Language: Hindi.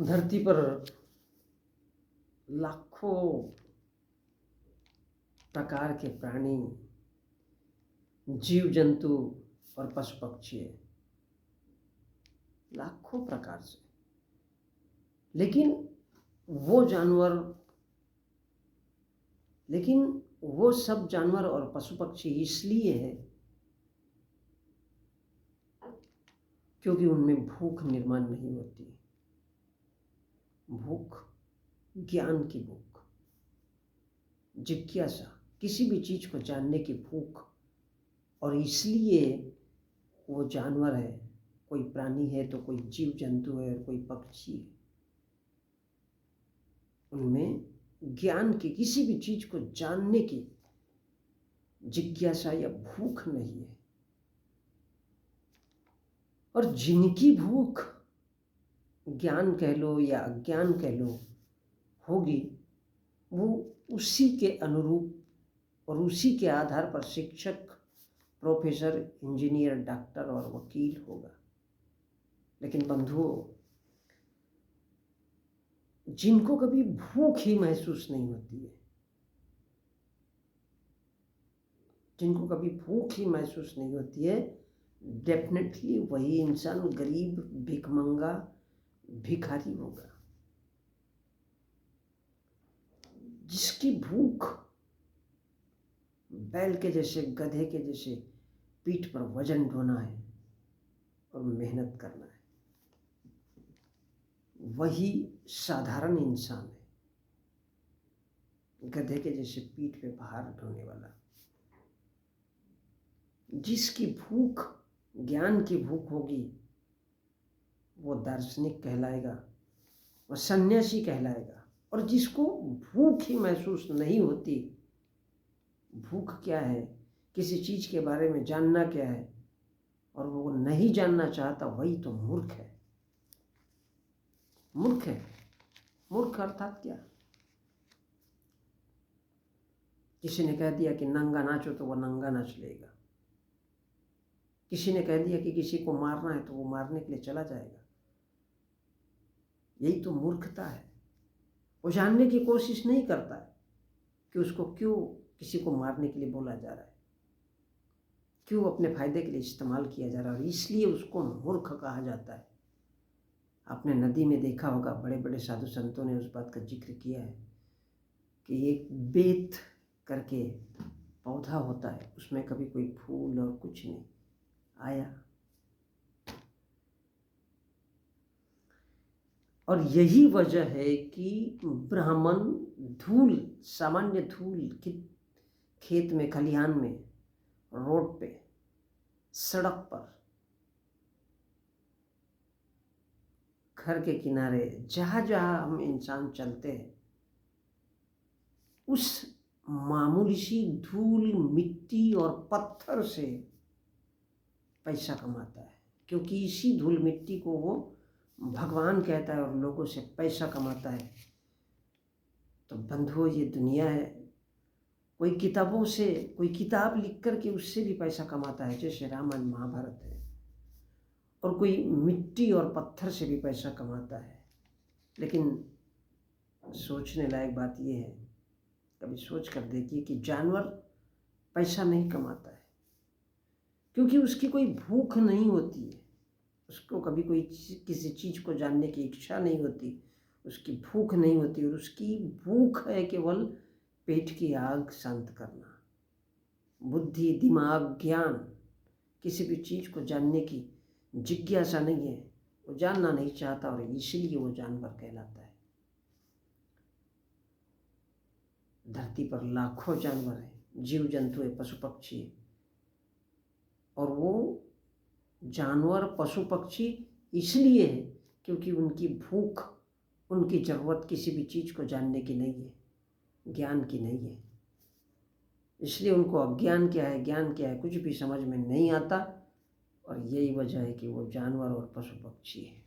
धरती पर लाखों प्रकार के प्राणी, जीव जंतु और पशु पक्षी है, लाखों प्रकार से। लेकिन वो सब जानवर और पशु पक्षी इसलिए है क्योंकि उनमें भूख निर्माण नहीं होती। भूख, ज्ञान की भूख, जिज्ञासा, किसी भी चीज को जानने की भूख। और इसलिए वो जानवर है, कोई प्राणी है तो कोई जीव जंतु है और कोई पक्षी है, उनमें ज्ञान की, किसी भी चीज को जानने की जिज्ञासा या भूख नहीं है। और जिनकी भूख, ज्ञान कह लो या अज्ञान कह लो, होगी, वो उसी के अनुरूप और उसी के आधार पर शिक्षक, प्रोफेसर, इंजीनियर, डॉक्टर और वकील होगा। लेकिन बंधुओं, जिनको कभी भूख ही महसूस नहीं होती है, जिनको कभी भूख ही महसूस नहीं होती है, डेफिनेटली वही इंसान गरीब, भिखमंगा, भिखारी होगा। जिसकी भूख बैल के जैसे, गधे के जैसे पीठ पर वजन ढोना है और मेहनत करना है, वही साधारण इंसान है, गधे के जैसे पीठ पे भार ढोने वाला। जिसकी भूख ज्ञान की भूख होगी, वो दार्शनिक कहलाएगा, वो सन्यासी कहलाएगा। और जिसको भूख ही महसूस नहीं होती, भूख क्या है, किसी चीज के बारे में जानना क्या है, और वो नहीं जानना चाहता, वही तो मूर्ख है। मूर्ख है। मूर्ख अर्थात क्या? किसी ने कह दिया कि नंगा नाचो तो वो नंगा नाच लेगा। किसी ने कह दिया कि किसी को मारना है तो वो मारने के लिए चला जाएगा। यही तो मूर्खता है। वो जानने की कोशिश नहीं करता है कि उसको क्यों किसी को मारने के लिए बोला जा रहा है, क्यों अपने फायदे के लिए इस्तेमाल किया जा रहा है, और इसलिए उसको मूर्ख कहा जाता है। आपने नदी में देखा होगा, बड़े बड़े साधु संतों ने उस बात का जिक्र किया है कि एक बेत करके पौधा होता है, उसमें कभी कोई फूल और कुछ नहीं आया। और यही वजह है कि ब्राह्मण धूल, सामान्य धूल, खेत में, खलिहान में, रोड पे, सड़क पर, घर के किनारे, जहाँ जहाँ हम इंसान चलते हैं, उस मामूली सी धूल, मिट्टी और पत्थर से पैसा कमाता है। क्योंकि इसी धूल मिट्टी को वो भगवान कहता है और लोगों से पैसा कमाता है। तो बंधुओं, ये दुनिया है। कोई किताबों से, कोई किताब लिख करके उससे भी पैसा कमाता है, जैसे रामायण महाभारत है। और कोई मिट्टी और पत्थर से भी पैसा कमाता है। लेकिन सोचने लायक बात यह है, कभी सोच कर देखिए कि जानवर पैसा नहीं कमाता है क्योंकि उसकी कोई भूख नहीं होती है। उसको कभी कोई किसी चीज़ को जानने की इच्छा नहीं होती, उसकी भूख नहीं होती, और उसकी भूख है केवल पेट की आग शांत करना। बुद्धि, दिमाग, ज्ञान, किसी भी चीज़ को जानने की जिज्ञासा नहीं है, वो जानना नहीं चाहता, और इसलिए वो जानवर कहलाता है। धरती पर लाखों जानवर हैं, जीव जंतु है, पशु पक्षी है, और वो जानवर, पशु पक्षी इसलिए है क्योंकि उनकी भूख, उनकी ज़रूरत किसी भी चीज़ को जानने की नहीं है, ज्ञान की नहीं है। इसलिए उनको अज्ञान क्या है, ज्ञान क्या है, कुछ भी समझ में नहीं आता। और यही वजह है कि वो जानवर और पशु पक्षी है।